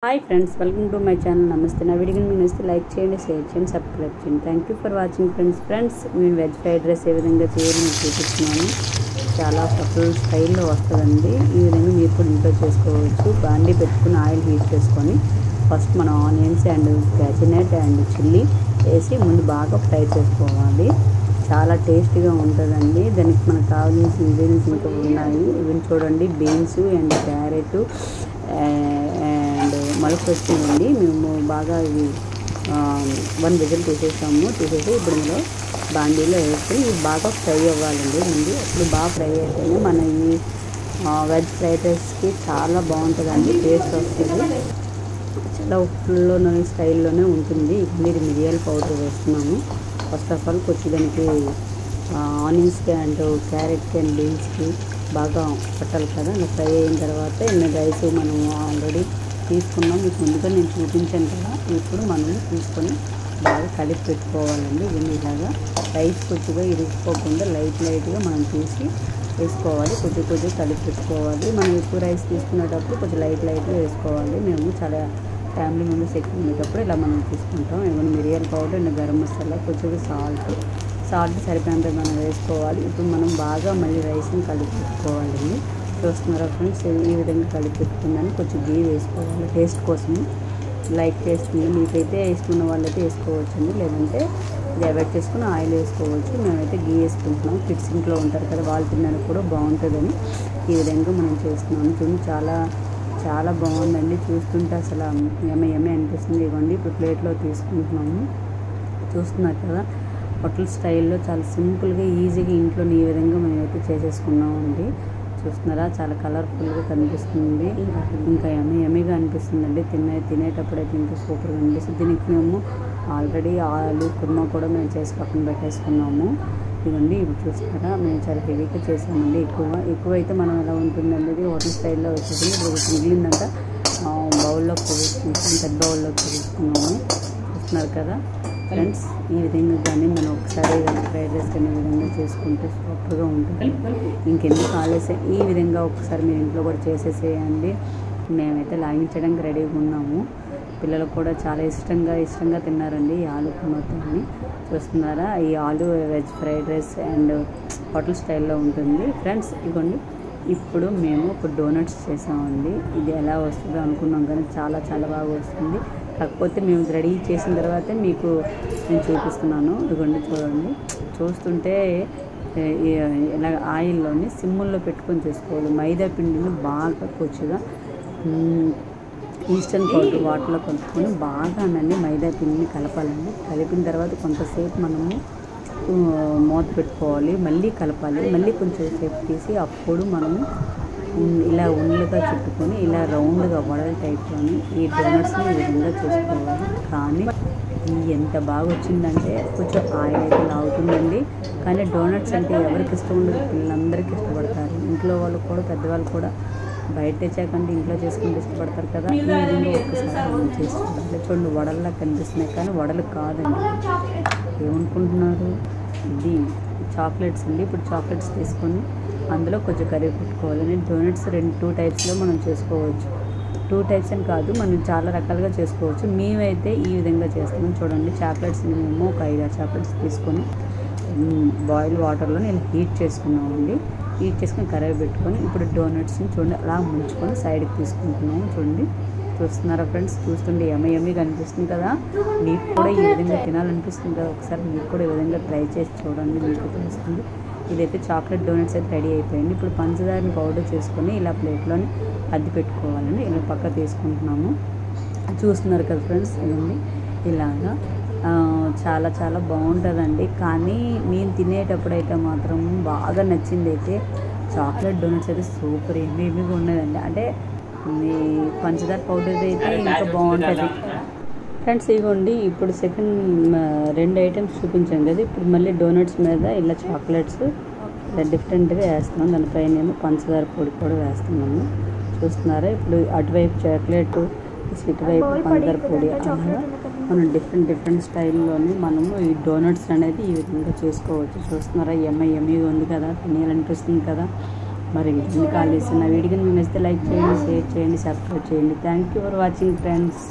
Hi friends, welcome to my channel. నమస్తే. నా వీడియోని మీరు నచ్చితే లైక్ చేయండి, షేర్ చేయండి, సబ్స్క్రైబ్ చేయండి. Thank you for watching friends. నేను వెజ్ ఫ్రైడ్ రైస్ ఏ విధంగా చేయాలి మీకు చూపిస్తున్నాను. చాలా హోటల్ స్టైల్లో వస్తుందండి. ఈ విధంగా మీరు కూడా ఇంట్లో చేసుకోవచ్చు. బాండీ పెట్టుకుని ఆయిల్ హీట్ చేసుకొని ఫస్ట్ మనం onions and cashew nut and chilli వేసి ముందు బాగా ఫ్రై చేసుకోవాలి. చాలా టేస్టీగా ఉంటుందండి. దానికి మనకు కావాల్సిన ఇంగ్రీడియంట్స్ ఇంకా ఉన్నాయి. ఇవి చూడండి, బీన్స్ అండ్ క్యారెట్ అండ్ మళ్ళీ వచ్చిందండి. మేము బాగా ఇవి 1 విజిల్ తీసేసాము. తీసేసి ఇప్పుడు ఇందులో బాండీలో వేసి ఇవి బాగా ఫ్రై అవ్వాలండి ముందు. అప్పుడు బాగా ఫ్రై అయితేనే మన ఈ వెజ్ ఫ్రైడ్ రైస్కి చాలా బాగుంటుందండి, టేస్ట్ వస్తుంది. చాలా ఉప్పులోనే స్టైల్లోనే ఉంటుంది. మీరు మిరియాల పౌడర్ వేస్తున్నాము. ఫస్ట్ ఆఫ్ ఆల్ కొంచెం దానికి ఆనియన్స్కి అండ్ క్యారెట్కి అండ్ బీన్స్కి బాగా పట్టాలి కదా. అలా ఫ్రై అయిన తర్వాత ఇన్ని రైస్ మనం ఆల్రెడీ తీసుకున్నాం, మీకు ముందుగా నేను చూపించాను కదా. ఇప్పుడు మనం తీసుకొని బాగా కలిపి పెట్టుకోవాలండి. ఇవన్నీ ఇలాగా రైస్ కొద్దిగా ఇరుక్కోకుండా లైట్గా మనం తీసి వేసుకోవాలి. కొద్దిగా కలిపి పెట్టుకోవాలి. మనం ఎక్కువ రైస్ తీసుకునేటప్పుడు కొంచెం లైట్గా వేసుకోవాలి. మేము చాలా ఫ్యామిలీ మెంబర్స్ ఎక్కువ ఉండేటప్పుడు ఇలా మనం తీసుకుంటాం. ఏమైనా మిరియాల పౌడర్ అండ్ గరం మసాలా, కొంచెం సాల్ట్ సరిపోయేంత మనం వేసుకోవాలి. ఇప్పుడు మనం బాగా మళ్ళీ రైస్ని కలిపి పెట్టుకోవాలండి. చూస్తున్నారా ఫ్రెండ్స్, ఈ విధంగా కలిపి పెట్టుకుందని కొంచెం గీ వేసుకోవాలి టేస్ట్ కోసం. లైక్ చేస్తుంది మీకైతే వేసుకున్న వాళ్ళైతే వేసుకోవచ్చండి, లేదంటే అవాయిడ్ చేసుకుని ఆయిల్ వేసుకోవచ్చు. మేమైతే గీ వేసుకుంటున్నాం. కిడ్స్ ఇంట్లో ఉంటారు కదా, వాళ్ళు తినడానికి కూడా బాగుంటుందని ఈ విధంగా మనం చేస్తున్నాము. చూడండి, చాలా బాగుందండి. చూస్తుంటే అసలు ఎమ్మె అనిపిస్తుంది. ఇవ్వండి, ఇప్పుడు ప్లేట్లో తీసుకుంటున్నాము. చూస్తున్నారు కదా, హోటల్ స్టైల్లో చాలా సింపుల్గా ఈజీగా ఇంట్లో ఈ విధంగా మేమైతే చేసేసుకున్నామండి. చూస్తున్నారా, చాలా కలర్ఫుల్గా కనిపిస్తుంది. ఇంకా ఎమ్మీగా అనిపిస్తుందండి. తినేటప్పుడు అయితే ఇంకా సూపర్గా అనిపిస్తుంది. దీనికి మేము ఆల్రెడీ ఆలు కుర్మా కూడా మేము చేసి పక్కన పెట్టేసుకున్నాము. ఇవ్వండి, ఇప్పుడు చూస్తున్నారా, మేము చాలా హెవీగా చేసామండి. ఎక్కువ అయితే మనం ఎలా ఉంటుందండి, హోటల్ స్టైల్లో వచ్చేసింది. ఇప్పుడు మిగిలిందంట బౌల్లోకి తీసుకుని పెద్ద బౌల్లోకి తీసుకున్నాము. చూస్తున్నారు కదా ఫ్రెండ్స్, ఈ విధంగా కానీ మనం ఒకసారి ఫ్రైడ్ రైస్ కానీ ఈ విధంగా చేసుకుంటే సూపర్గా ఉంటుంది. ఇంకెందుకు ఆలస్యం, ఈ విధంగా ఒకసారి మీరు ఇంట్లో కూడా చేసేసేయండి. మేమైతే లాగించడానికి రెడీగా ఉన్నాము. పిల్లలు కూడా చాలా ఇష్టంగా తిన్నారండి ఈ ఆలు కుర్మాతోని. చూస్తున్నారా, ఈ ఆలు veg fried rice and hotel స్టైల్లో ఉంటుంది ఫ్రెండ్స్. ఇదిగోండి, ఇప్పుడు మేము ఒక డోనట్స్ చేసామండి. ఇది ఎలా వస్తుందో అనుకున్నాం కానీ చాలా బాగా వస్తుంది. కాకపోతే మేము రెడీ చేసిన తర్వాతే మీకు నేను చూపిస్తున్నాను. ఇదిగోండి, చూస్తుంటే ఇలా ఆయిల్లోని సిమ్ముల్లో పెట్టుకొని చేసుకోవాలి. మైదా పిండిని బాగా కొద్దిగా ఇన్స్టెంట్ పౌడర్ వాటర్లో కలుపుకొని బాగా మైదా పిండిని కలపాలండి. కలిపిన తర్వాత కొంతసేపు మనము మూత పెట్టుకోవాలి. మళ్ళీ కలపాలి. మళ్ళీ కొంచెం సేపు తీసి అప్పుడు మనము ఇలా ఉండలుగా చుట్టుకొని ఇలా రౌండ్గా వడల టైప్లోని ఈ డోనట్స్ని ఈ విధంగా చేసుకోవాలి. కానీ ఎంత బాగా వచ్చిందంటే కొంచెం ఆయిల్ అయితే లాగుతుందండి. కానీ డోనట్స్ అంటే ఎవరికి ఇష్టం ఉండదు, పిల్లలందరికీ ఇష్టపడతారు. ఇంట్లో వాళ్ళు కూడా, పెద్దవాళ్ళు కూడా బయట తెచ్చాకంటే ఇంట్లో చేసుకుంటే ఇష్టపడతారు కదా. ఈ విధంగా ఒక్కసారి మనం చేసి చూడండి, వడల్లా కనిపిస్తున్నాయి కానీ వడలు కాదండి. ఏమనుకుంటున్నారు, ఇది చాక్లెట్స్ అండి. ఇప్పుడు చాక్లెట్స్ తీసుకొని అందులో కొంచెం కర్రీ పెట్టుకోవాలని. డోనట్స్ 2 టైప్స్లో మనం చేసుకోవచ్చు. 2 టైప్స్ అని కాదు, మనం చాలా రకాలుగా చేసుకోవచ్చు. మేమైతే ఈ విధంగా చేస్తున్నాం. చూడండి, చాక్లెట్స్ని మేము ఒక 5-6 చాక్లెట్స్ తీసుకొని బాయిల్ వాటర్లో నేను హీట్ చేసుకున్నామండి. హీట్ చేసుకొని కర్రీ పెట్టుకొని ఇప్పుడు డోనట్స్ని చూడండి అలా ముంచుకొని సైడ్కి తీసుకుంటున్నాము. చూస్తున్నారా ఫ్రెండ్స్, చూస్తుంటే ఎమ్మీగా అనిపిస్తుంది కదా. మీకు కూడా ఈ విధంగా తినాలనిపిస్తుంది కదా. ఒకసారి మీకు కూడా ఈ విధంగా ట్రై చేసి చూడండి, మీకు తెలుస్తుంది. ఇదైతే చాక్లెట్ డోనట్స్ అయితే రెడీ అయిపోయింది. ఇప్పుడు పంచదారని పౌడర్ చేసుకొని ఇలా ప్లేట్లోని అద్ది పెట్టుకోవాలండి. ఇలా పక్క తీసుకుంటున్నాము. చూస్తున్నారు కదా ఫ్రెండ్స్, ఇదండి ఇలాగా చాలా బాగుంటుందండి. కానీ నేను తినేటప్పుడు అయితే మాత్రం బాగా నచ్చింది అయితే చాక్లెట్ డోనట్స్ అయితే సూపర్ ఎమ్మీగా ఉన్నదండి. అంటే ఈ పంచదార పౌడర్ అయితే ఇంకా బాగుంటుంది ఫ్రెండ్స్. ఇవ్వండి, ఇప్పుడు సెకండ్ 2 ఐటమ్స్ చూపించాం కదా. ఇప్పుడు మళ్ళీ డోనట్స్ మీద ఇలా చాక్లెట్స్ ఇలా డిఫరెంట్గా వేస్తున్నాం. దానిపైన ఏమో పంచదార పొడి కూడా వేస్తున్నాము. చూస్తున్నారా, ఇప్పుడు అటువైపు చాక్లెట్, ఇటువైపు పంచదార పొడి, అలాగా మనం డిఫరెంట్ స్టైల్లోని మనము ఈ డోనట్స్ అనేది ఈ విధంగా చేసుకోవచ్చు. చూస్తున్నారా, ఎమ్మీగా ఉంది కదా, తినాలనిపిస్తుంది కదా. మరి ఇంకెన్ని కాల్ చేస్తున్నా వీడియోని మీకు నచ్చితే లైక్ చేయండి, షేర్ చేయండి, సబ్స్క్రైబ్ చేయండి. Thank you for watching friends.